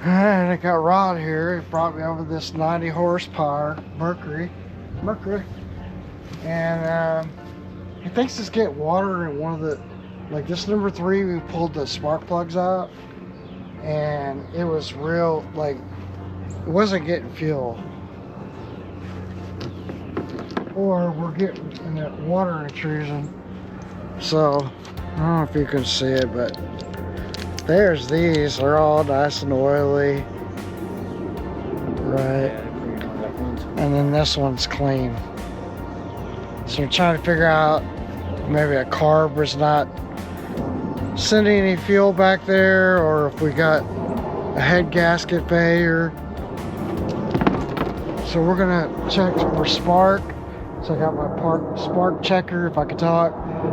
And I got Rod here. He brought me over this 90 horsepower Mercury. And he thinks it's getting water in one of the, like this number 3, we pulled the spark plugs out. And it was real, like, it wasn't getting fuel. Or we're getting in that water intrusion. So, I don't know if you can see it, but there's these. They're all nice and oily. Right. And then this one's clean. So we're trying to figure out maybe a carb was not sending any fuel back there, or if we got a head gasket failure. So we're gonna check for spark. So I got my spark checker, if I could talk,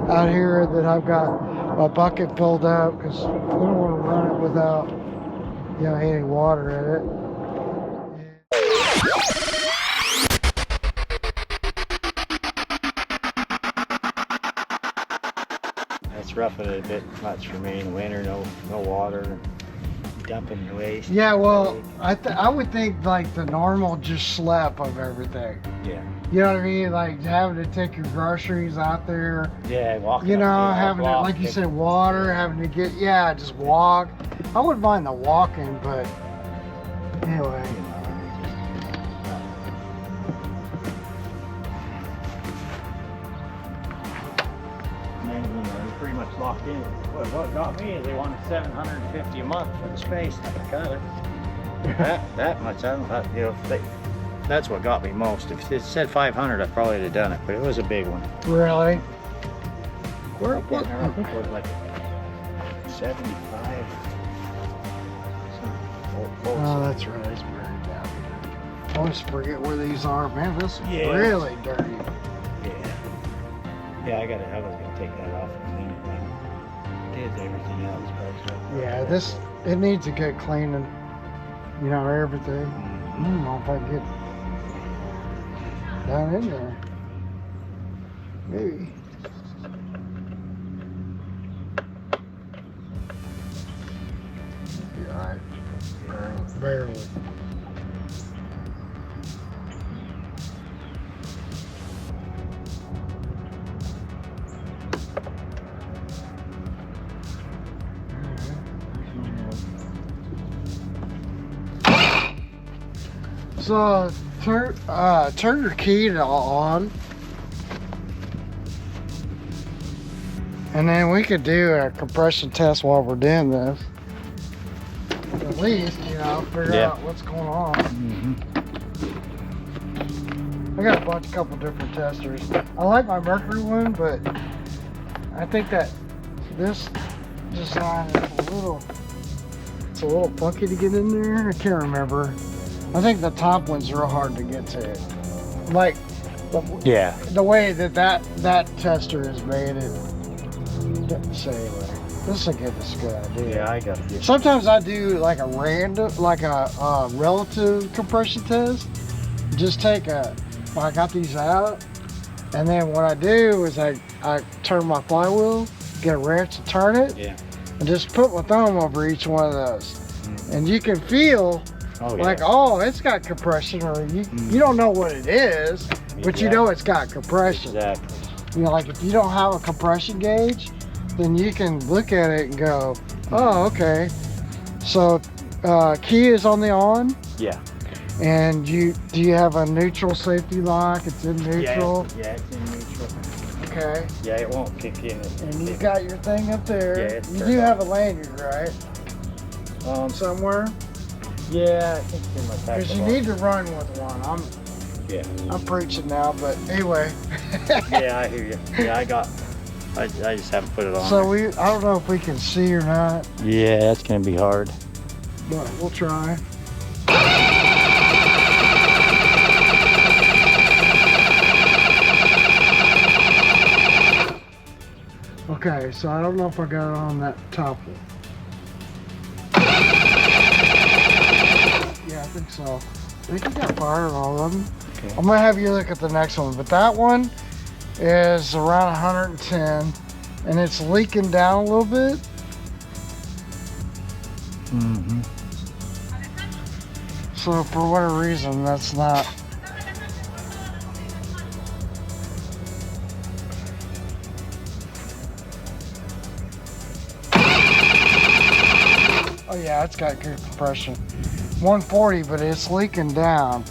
out here. That I've got my bucket filled up because we don't want to run it without, you know, any water in it. It's roughing it a bit much for me in the winter. No water, dumping your waste. Yeah, well, I would think like the normal just slap of everything. Yeah. You know what I mean? Like having to take your groceries out there. Yeah, walking. You know, up, having to, like you said, water, having to get, just walk. I wouldn't mind the walking, but anyway. They're pretty much locked in. What got me is they wanted $750 a month for the space. I got it. that much. I don't. You know, that's what got me most. If it said 500, I probably would have done it, but it was a big one. Really? I think it was like 75. Oh, that's right. It's buried down here. I always forget where these are. Man, this is Yeah. really dirty. Yeah, I was gonna take that off and clean it then. Did everything else, but Yeah, it needs a good cleaning. You know, everything. I don't know if I can get down in there. Maybe. Be alright. Barely. So turn your key on, and then we could do a compression test while we're doing this. At least, you know, figure out what's going on. I got a couple different testers. I like my Mercury one, but I think that this design is it's a little funky to get in there. I can't remember. I think the top one's real hard to get to. Like, the way that tester is made, so anyway, this will give us a good idea. Yeah, I got it. Sometimes I do like a relative compression test. Just I got these out, and then what I do is I turn my flywheel, get a wrench to turn it, and just put my thumb over each one of those. And you can feel it's got compression, or you don't know what it is, but you know it's got compression. Exactly. You know, like if you don't have a compression gauge, then you can look at it and go, oh, okay. So key is on the on. Yeah. And do you have a neutral safety lock? It's in neutral. Yeah, it's in neutral. Okay. Yeah, it won't kick in. And you got your thing up there. Yeah, you do have a lanyard, right? Somewhere. Yeah, I think it's in my pack. Because you need to run with one. I'm preaching now, but anyway. Yeah, I hear you. Yeah, I just haven't put it on. So I don't know if we can see or not. Yeah, that's gonna be hard. But we'll try. Okay, so I don't know if I got it on that top one. Yeah, I think so. I think I got fire on all of them. Okay. I'm gonna have you look at the next one, but that one is around 110, and it's leaking down a little bit. Mm-hmm. So for whatever reason, that's not. Oh yeah, it's got good compression. 140, but it's leaking down.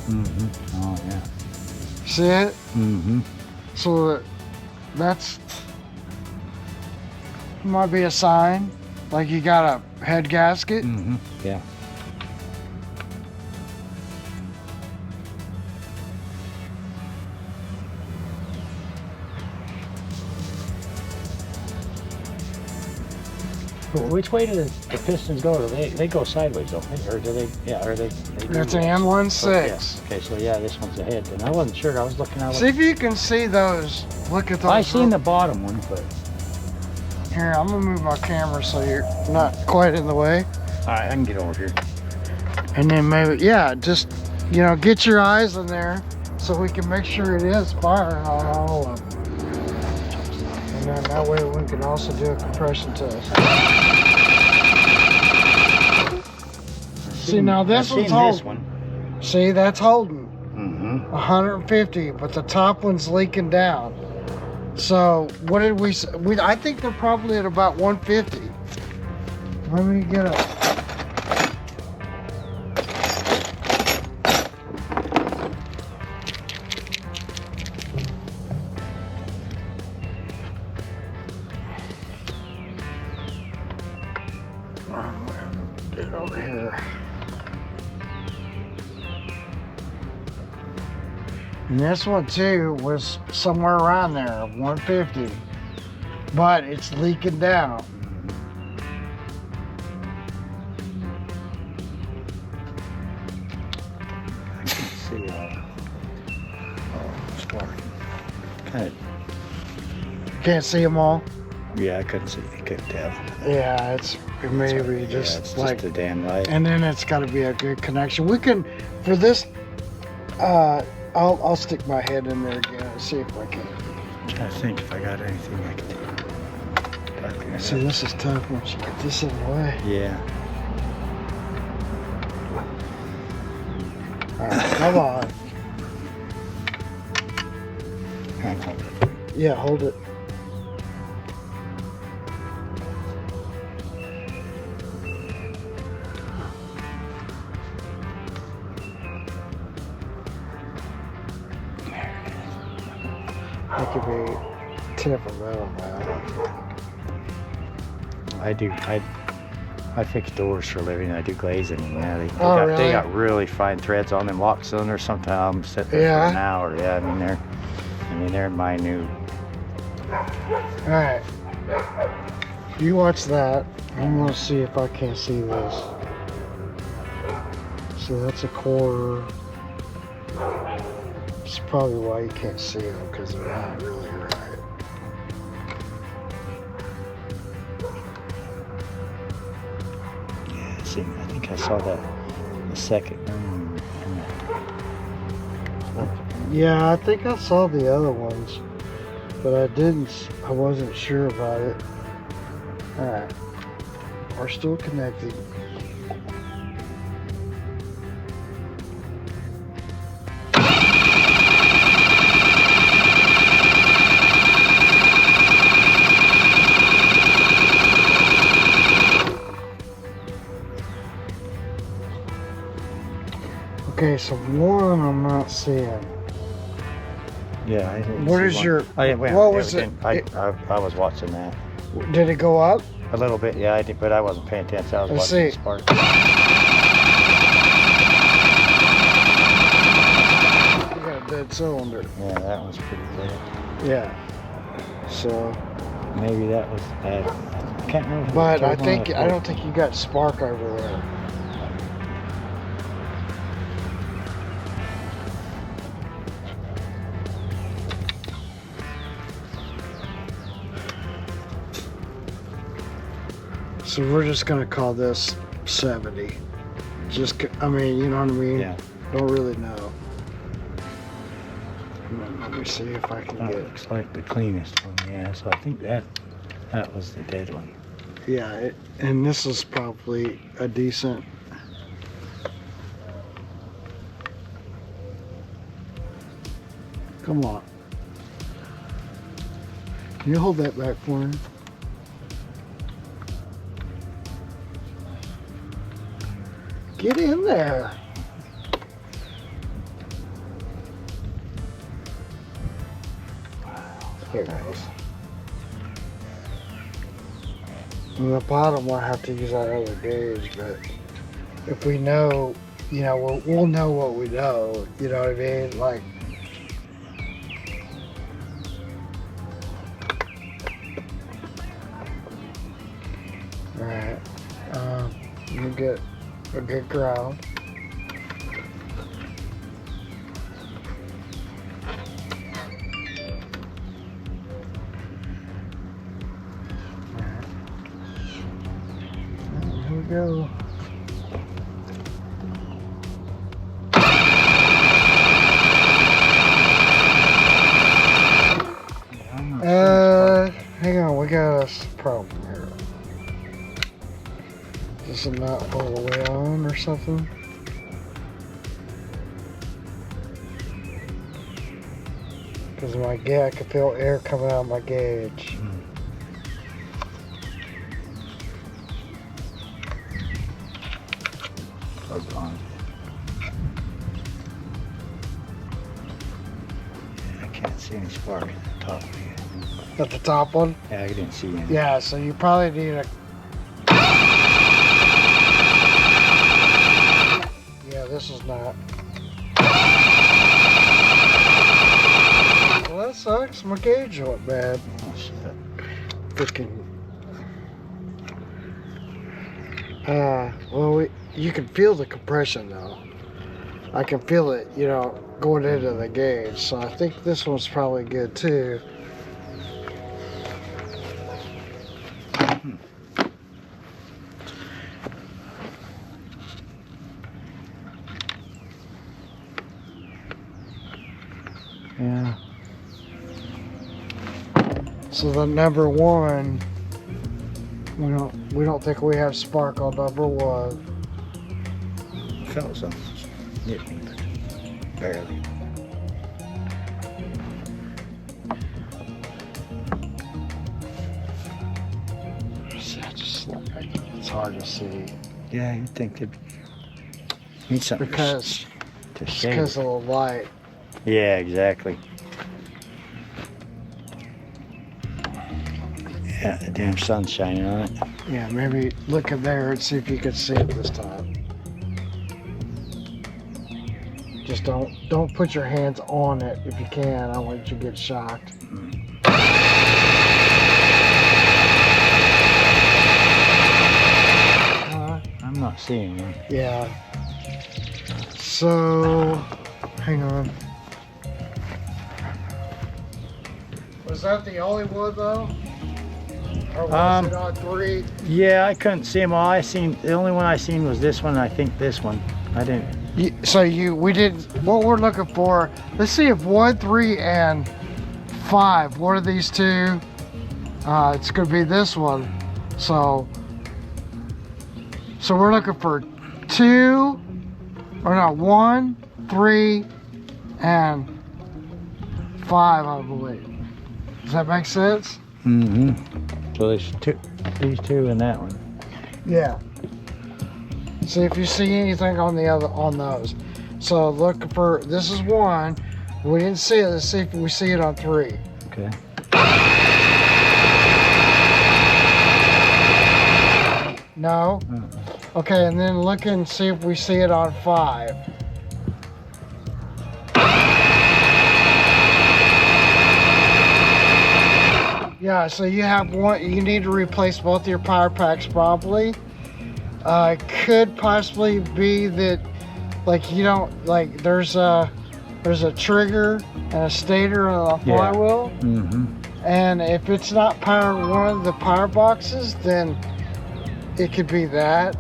Mm-hmm. Oh yeah. See it? Mm-hmm. So that's might be a sign, like you got a head gasket. Mm-hmm. Yeah. Which way do the pistons go? They go sideways, don't they? Or do they? Yeah. Or they do It's an that? M16. Oh, yeah. Okay, so yeah, this one's ahead. And I wasn't sure. I was looking at. See if you can see those. Look at those. I seen the bottom one, but. Here, I'm gonna move my camera so you're not quite in the way. All right, I can get over here. And then maybe, yeah, just, you know, get your eyes in there so we can make sure it is firing on all of them. And then that way we can also do a compression test. See, now this one's holding. This one. See, that's holding. Mm-hmm. 150, but the top one's leaking down. So what did we say? I think they're probably at about 150. Let me get a. Get over here. And this one too was somewhere around there, 150. But it's leaking down. I can see sparking. Kind of. Can't see them all. Yeah, I couldn't see. I couldn't tell. Yeah, it's maybe just it's like just a damn light. and then it's got to be a good connection. We can, for this, I'll stick my head in there again and see if I can. I'm trying to think if I got anything I could do. See, this is tough once you get this in the way. Yeah. All right, come on. Hang on. Yeah, hold it. That could be temperamental, man. I fix doors for a living. I do glazing. Yeah, Really? They got really fine threads on them lock cylinders. Sometimes I'm sitting there for an hour. Yeah, I mean they're minute. All right, you watch that. I'm gonna see if I can't see this. So that's a quarter. It's probably why you can't see them, because they're not really right. Yeah, see, I think I saw that the second one. Yeah, I think I saw the other ones, but I wasn't sure about it. All right, we're still connected. Okay, so one I'm not seeing. Yeah, I didn't What see is one. your? Oh, yeah, well, what was it? everything. I was watching that Did it go up? a little bit. Yeah, I did, but I wasn't paying attention. I was Let's watching see. the spark. You got a dead cylinder. Yeah, that one's pretty clear. Yeah. So, Maybe that was bad. I can't remember. if it but was I don't think you got spark over there. So we're just gonna call this 70. I mean, you know what I mean? Yeah. Don't really know. Let me see if I can That get. looks like the cleanest one. Yeah, so I think that was the dead one. Yeah, and this is probably a decent. Come on. Can you hold that back for me? Get in there. Here it goes. On the bottom, we'll have to use that other gauge, but if we know, you know, we'll know what we know. You know what I mean? Like, all right. You get a good ground. Here we go. Hang on, we got a problem here. Is it not all the way on or something? Because I can feel air coming out of my gauge. Plug on. I can't see any spark at the top of it. At the top one? Yeah, I didn't see any. Yeah, so you probably need a... Yeah, this is not. Well, that sucks. My gauge went bad. Oh, shit. Freaking... you can feel the compression though. I can feel it, you know, going into the gauge. So I think this one's probably good too. Yeah. So the number one, we don't think we have spark on number one. Felt something hit me, but barely. It's hard to see. Yeah, you'd think they'd need something Because to it's shade. because of the light. Yeah, exactly. Yeah, the damn sun's shining on it. Yeah, maybe look in there and see if you can see it this time. Just don't put your hands on it if you can. I don't want you to get shocked. I'm not seeing it. Yeah. So, hang on. Was that the only one though? Or was it on 3? Yeah, I couldn't see them all. The only one I seen was this one. And I think this one. I didn't. We did what we're looking for. Let's see if 1, 3, and 5. What are these two? It's gonna be this one. So we're looking for 2, or no, 1, 3, and 5, I believe. Does that make sense? Mm-hmm. So there's these two and that one. Yeah. See if you see anything on those. So look for, this is 1. We didn't see it. Let's see if we see it on 3. Okay. No? Okay, and then look and see if we see it on 5. Yeah, so you have one, you need to replace both your power packs probably. It could possibly be that, like, you don't, like, there's a trigger and a stator and a flywheel. Mm-hmm. And if it's not power one of the power boxes, then it could be that.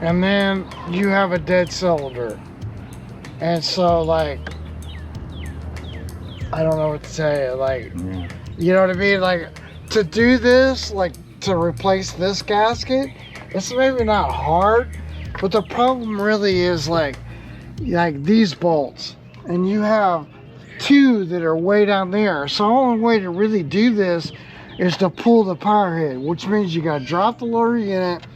And then you have a dead cylinder. And so, like, I don't know what to tell you. Like, you know what I mean? Like, to do this, like, to replace this gasket, it's maybe not hard, but the problem really is like these bolts. and you have two that are way down there. So the only way to really do this is to pull the power head, which means you got to drop the lower unit,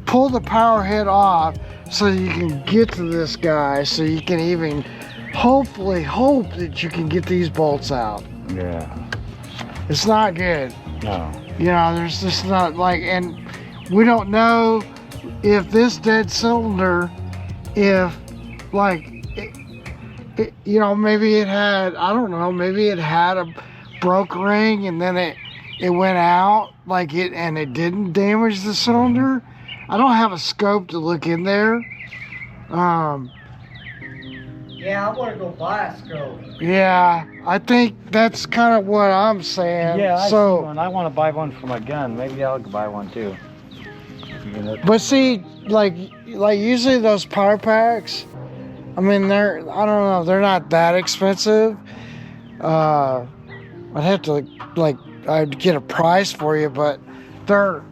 pull the power head off so you can get to this guy, so you can even hopefully hope that you can get these bolts out. Yeah. It's not good. No. You know, there's just not like, and we don't know if this dead cylinder, if like, you know, maybe it had, I don't know, maybe it had a broke ring and then it went out like it, and it didn't damage the cylinder. I don't have a scope to look in there. Yeah, I want to go buy a scope. Yeah, I think that's kind of what I'm saying. Yeah, I so see one. I want to buy one for my gun. Maybe I'll buy one too. but see, like usually those power packs, I mean, I don't know, they're not that expensive. I'd have to I'd get a price for you, but they're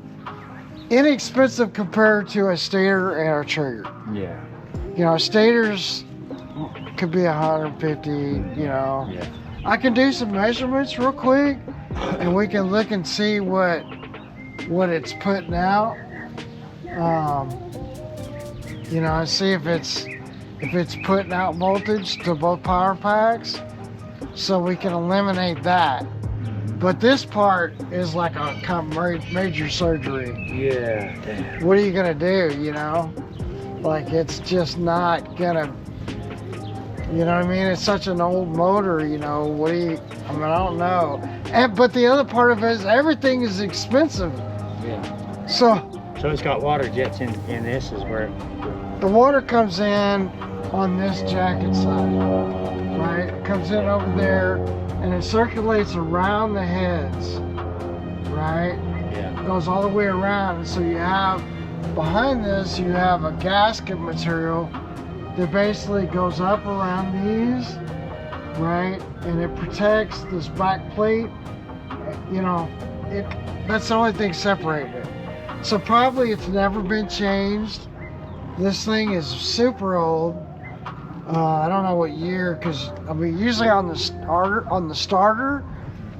inexpensive compared to a stator and a trigger. Yeah. You know, stators could be 150, you know. Yeah. I can do some measurements real quick and we can look and see what it's putting out. You know, and see if it's putting out voltage to both power packs, so we can eliminate that. But this part is like a kind of major surgery. Yeah. Damn. What are you gonna do, you know? Like, it's just not gonna, you know what I mean? It's such an old motor, you know, I mean, I don't know. But the other part of it is everything is expensive. Yeah. So it's got water jets in this is where. the water comes in on this jacket side, right? It comes in over there and it circulates around the heads, right? Yeah. It goes all the way around. And so you have, behind this, you have a gasket material that basically goes up around these, right? And it protects this back plate. You know, that's the only thing separating it. So probably it's never been changed. This thing is super old. I don't know what year, because I mean, usually on the starter,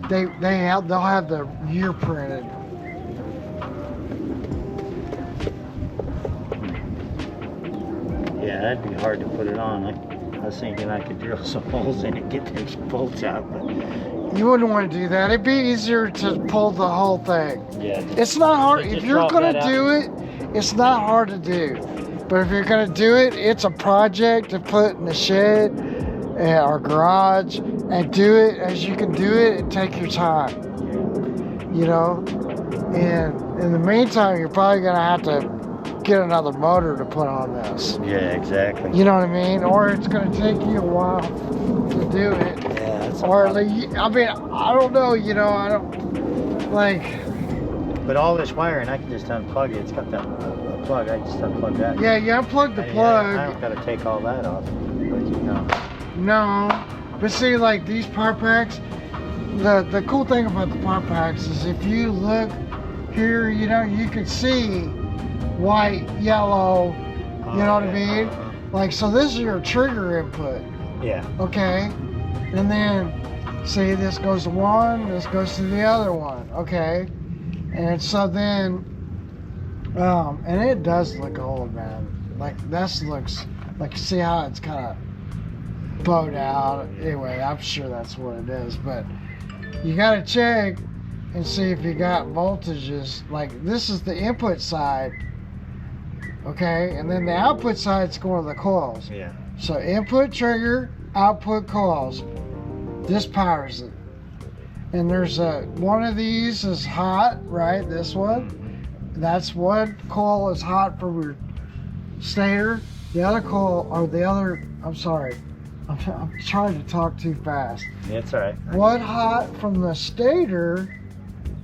they'll have the year printed. Yeah, that'd be hard to put it on. I was thinking I could drill some holes in it, get those bolts out, but You wouldn't want to do that. It'd be easier to pull the whole thing. yeah. It's not hard. Just If you're drop gonna that do it, it's not hard to do. But if you're gonna do it, it's a project to put in the shed or garage, and do it as you can do it and take your time. You know, and in the meantime, you're probably gonna have to get another motor to put on this. Yeah, exactly. You know what I mean? Or it's gonna take you a while to do it. Yeah, that's Or like, I mean, I don't know. You know, I don't like. But all this wiring, I can just unplug it. It's got that plug. I just unplug that. Yeah, you unplug the I plug. don't got to take all that off. But you know. No, but see, like these power packs, the cool thing about the power packs is if you look here, you know, you can see white, yellow, you know what I mean? Like, so this is your trigger input, Yeah. okay? And then, see, this goes to one, this goes to the other one, okay? And so then, and it does look old, man. Like, this looks, like, see how it's kind of bowed out. Anyway, I'm sure that's what it is, but you gotta check and see if you got voltages. Like, this is the input side, okay, and then the output side's going to the coils. Yeah. So input trigger, output coils. This powers it. And there's one of these is hot, right? This one. That's one coil is hot for your stator. The other coil, or the other, I'm sorry, I'm trying to talk too fast. Yeah, it's all right. One hot from the stator,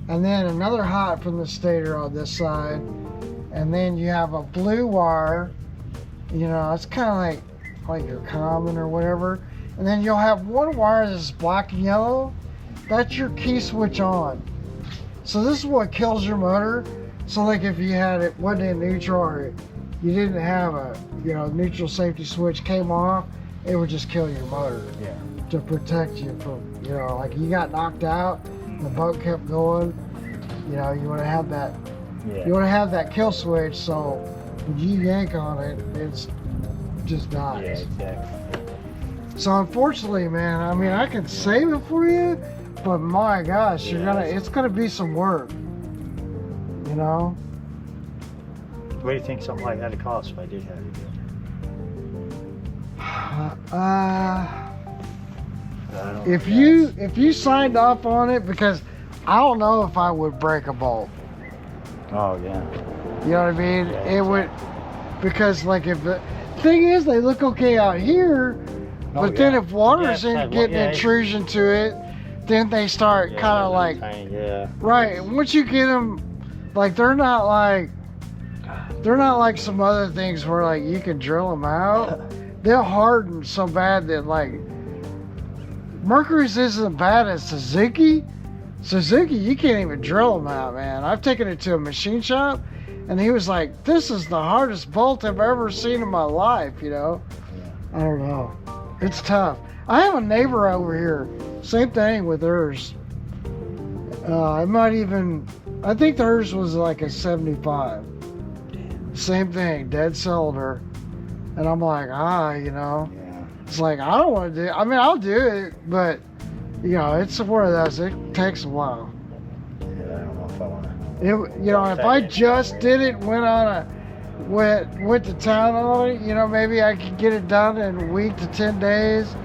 and then another hot from the stator on this side. And then you have a blue wire, you know, it's kind of like your common or whatever. And then you'll have one wire that's black and yellow. That's your key switch on. So this is what kills your motor. So like if you had it wasn't in neutral, or you didn't have a, you know, neutral safety switch came off, it would just kill your motor Yeah. to protect you from, you know, like you got knocked out, the boat kept going. You know, you want to have that. Yeah. You want to have that kill switch, so when you yank on it, it's just dies. Yeah, exactly. So unfortunately, man, I mean, I can save it for you, but my gosh, it's gonna be some work. You know. What do you think something like that would cost if I did have you do it? I don't If know. you signed off on it, because I don't know if I would break a bolt. Oh yeah. You know what I mean? Yeah, It would, because like if the thing is, they look okay out here, but then if water's getting intrusion to it, then they start kind of like right. And once you get them, like they're not like some other things where like you can drill them out. They'll harden so bad that like Mercury's isn't bad as Suzuki. Suzuki, you can't even drill them out, man. I've taken it to a machine shop, and he was like, "This is the hardest bolt I've ever seen in my life." You know, I don't know. It's tough. I have a neighbor over here. Same thing with hers. I think hers was like a 75. Same thing, dead cylinder. And I'm like, you know. Yeah. It's like, I don't want to do it. I mean, I'll do it, but, you know, it's one of those. It takes a while. Yeah, I don't know if I want to. You know, if I just did it, went to town on it, you know, maybe I could get it done in a week to 10 days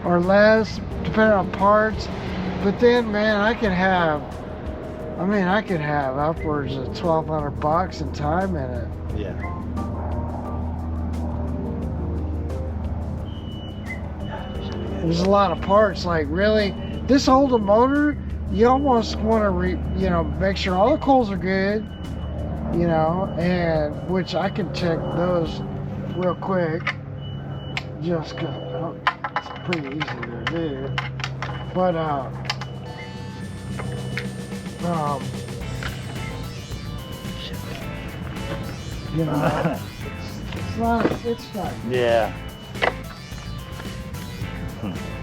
or less, depending on parts. But then, man, I could have upwards of $1,200 in time in it. Yeah. There's a lot of parts. Like, really, this older motor, you almost want to, make sure all the coils are good, you know, and which I can check those real quick, just because it's pretty easy to do. But, you know, it's not. Yeah.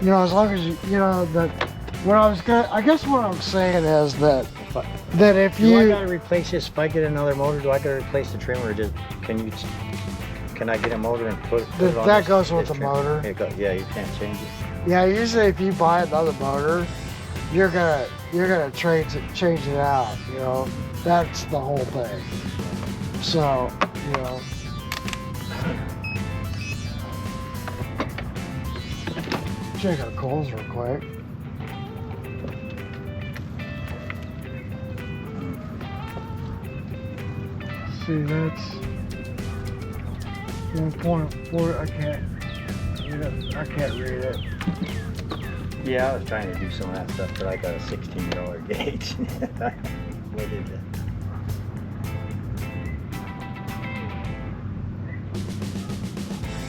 You know, as long as you know that. I guess what I'm saying is that if Do I you gotta replace this? If I get another motor, do I gotta replace the trim, or just can I get a motor and put it on that this, goes with this the trim? motor. Yeah, you can't change it. Yeah, usually if you buy another motor, you're gonna change it out. You know, that's the whole thing. So, you know. Check our coils real quick. See, that's 1.4. I can't read it. Yeah, I was trying to do some of that stuff, but I got a $16 gauge. What is it?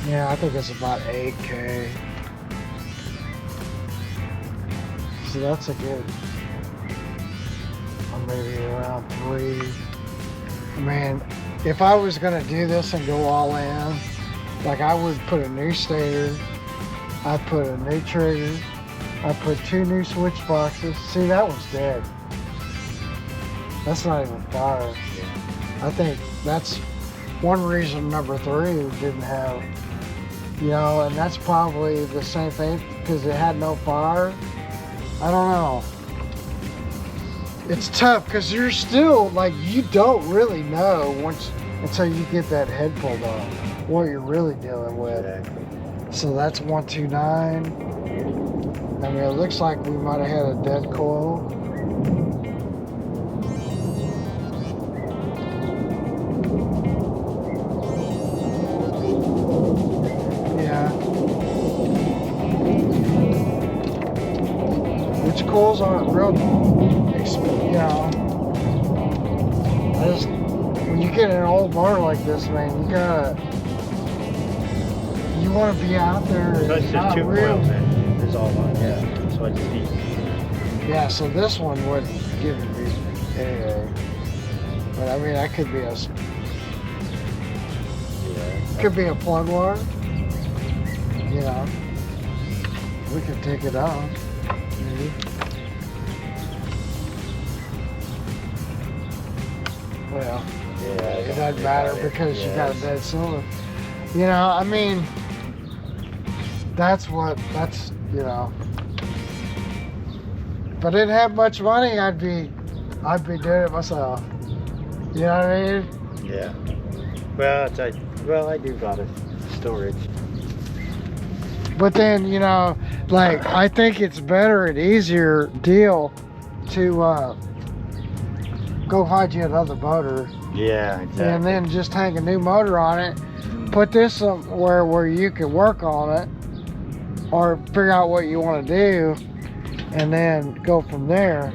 Yeah, I think it's about 8K. So that's a good, or maybe around 3. I mean, if I was gonna do this and go all in, like I would put a new stator, I'd put a new trigger, I'd put 2 new switch boxes. See, that one's dead. That's not even fired. I think that's one reason number 3 didn't have, you know, and that's probably the same thing because it had no fire. I don't know. It's tough because you're still like, you don't really know until you get that head pulled off what you're really dealing with. Exactly. So that's 129. I mean, it looks like we might have had a dead coil. Which coils aren't real, you know. When you get an old motor like this, man, you want to be out there. So it's just 2 coils then. There's all on. Yeah. So I just need. Yeah. So this one wouldn't give it reason anyway. But I mean, that could be could be a plug wire. you know, we could take it off, maybe. Well, Yeah, it doesn't matter because you got a dead cylinder. You know, I mean, that's, you know. If I didn't have much money, I'd be doing it myself. You know what I mean? Yeah. Well, I do got a storage. But then, you know, like, I think it's better and easier deal to go find you another motor. Yeah, exactly. And then just hang a new motor on it. Put this somewhere where you can work on it or figure out what you want to do and then go from there.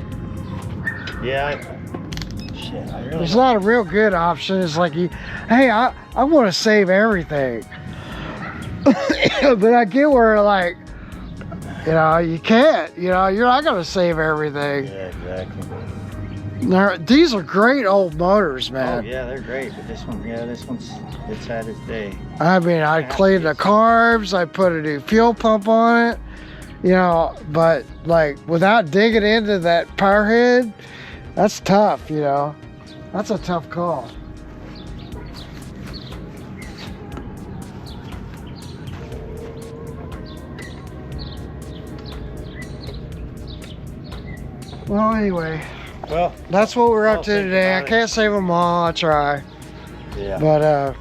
Yeah, I really It's not a real good option. It's like, hey, I want to save everything. But I get where, like, you know, you can't. You know, you're not going to save everything. Yeah, exactly. These are great old motors, Oh, man. yeah, they're great, but this one's, it's had its day. I mean, I cleaned the carbs, I put a new fuel pump on it, you know, but like without digging into that power head, that's tough, you know. That's a tough call. Well, anyway, Well, that's what we're up I'll to think today. I about it. can't save them all. I'll try. yeah. But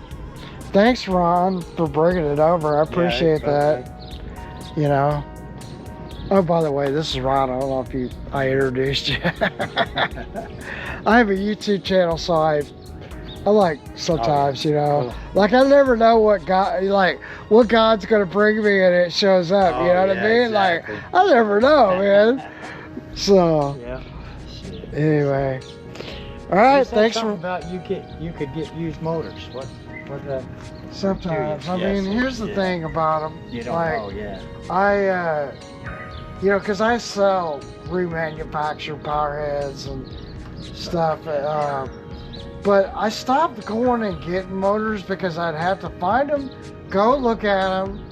thanks, Ron, for bringing it over. I appreciate that. You know. Oh, by the way, this is Ron. I don't know if I introduced you. I have a YouTube channel, so I like sometimes, you know, like I never know what God's gonna bring me and it shows up. You know what I mean? Exactly. Like I never know, man. So Yeah. anyway, all right. Thanks for. About you could get used motors. What the? Sometimes, I Yes, mean, here's the yeah. thing about them. You don't like, know, yeah. I, you know, because I sell remanufactured power heads and stuff, but I stopped going and getting motors because I'd have to find them, go look at them,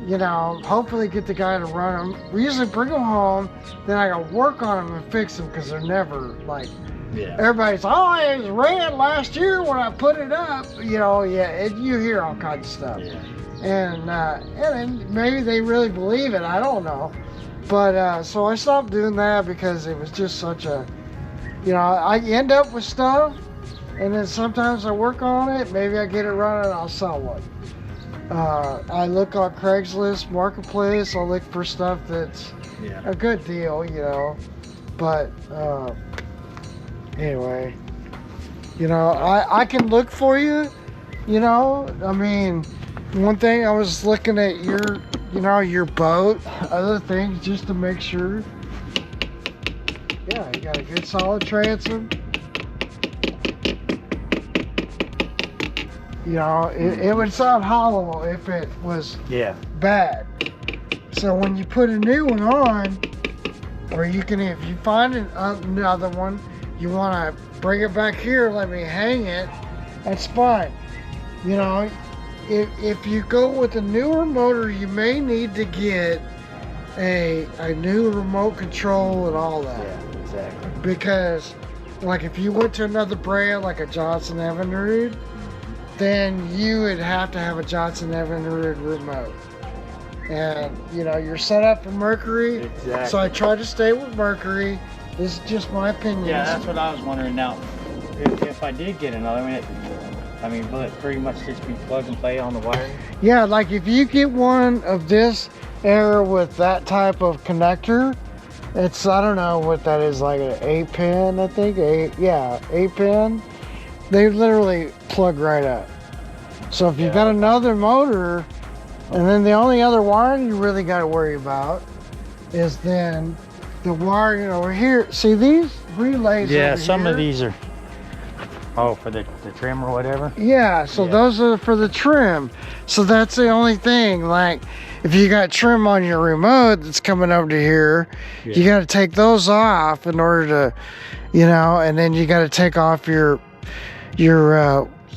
you know, hopefully get the guy to run them. We usually bring them home, then I gotta work on them and fix them because they're never like. Yeah. Everybody's, oh, it was red last year when I put it up. You know, yeah, you hear all kinds of stuff. Yeah. And maybe they really believe it. I don't know. But so I stopped doing that because it was just such a, you know, I end up with stuff, and then sometimes I work on it. Maybe I get it running, and I'll sell one. I look on Craigslist Marketplace. I'll look for stuff that's a good deal, you know. But anyway, you know, I can look for you, you know. I mean, one thing, I was looking at your, you know, your boat, other things just to make sure. Yeah, you got a good solid transom. You know, it would sound hollow if it was bad. So when you put a new one on, or you can, if you find another one, you want to bring it back here, let me hang it, that's fine. You know, if you go with a newer motor, you may need to get a new remote control and all that. Yeah, exactly. Because, like, if you went to another brand, like a Johnson Evinrude, then you would have to have a Johnson Evinrude remote. And, you know, you're set up for Mercury, Exactly. so I try to stay with Mercury. This is just my opinion. Yeah, that's what I was wondering now. If I did get another one, I mean, will it pretty much just be plug and play on the wiring? Yeah, like if you get one of this era with that type of connector, it's, I don't know what that is, like an 8-pin, I think. 8-pin. They literally plug right up. So if you've got another motor, and then the only other wiring you really got to worry about is then the wiring over here. See these relays Yeah, over some here? of these are, for the trim or whatever. Yeah, so those are for the trim. So that's the only thing. Like, if you got trim on your remote that's coming over to here, you got to take those off in order to, you know, and then you got to take off your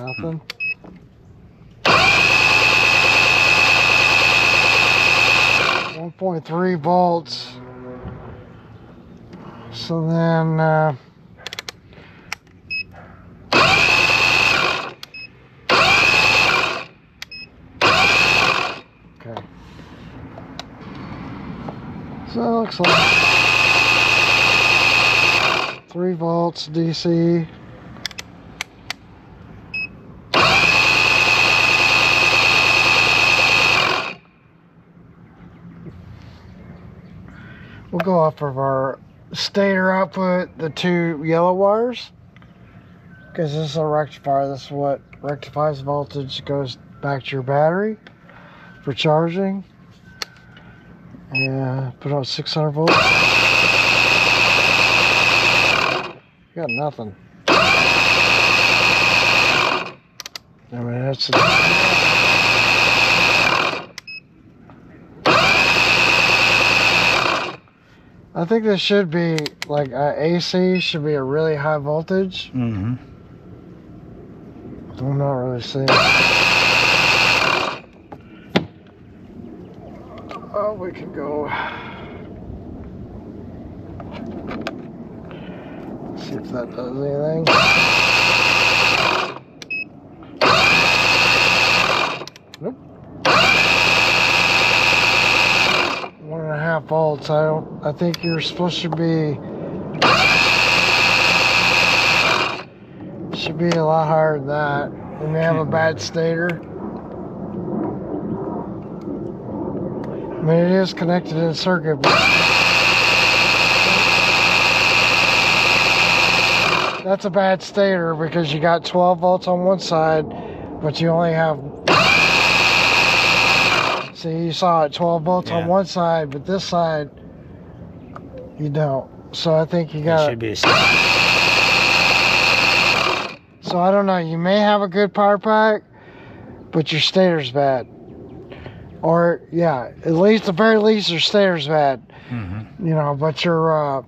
Nothing. 1.3 volts. So then okay. So it looks like 3 volts DC. We'll go off of our stator output, the 2 yellow wires, because this is a rectifier. This is what rectifies voltage, goes back to your battery for charging. And put on 600 volts. Got nothing. I mean, that's I think this should be like AC should be a really high voltage. Mm-hmm. I'm not really seeing. Oh, we can go. See if that does anything. Nope. 1.5 volts. I think you're supposed to be. Should be a lot higher than that. You may have a bad stator. I mean, it is connected in circuit, but that's a bad stator because you got 12 volts on one side, but you only have. See, you saw it 12 volts on one side, but this side you don't. So I think you got. It should be a So I don't know. You may have a good power pack, but your stator's bad. Or yeah, at least the very least your stator's bad. Mm-hmm. You know, but your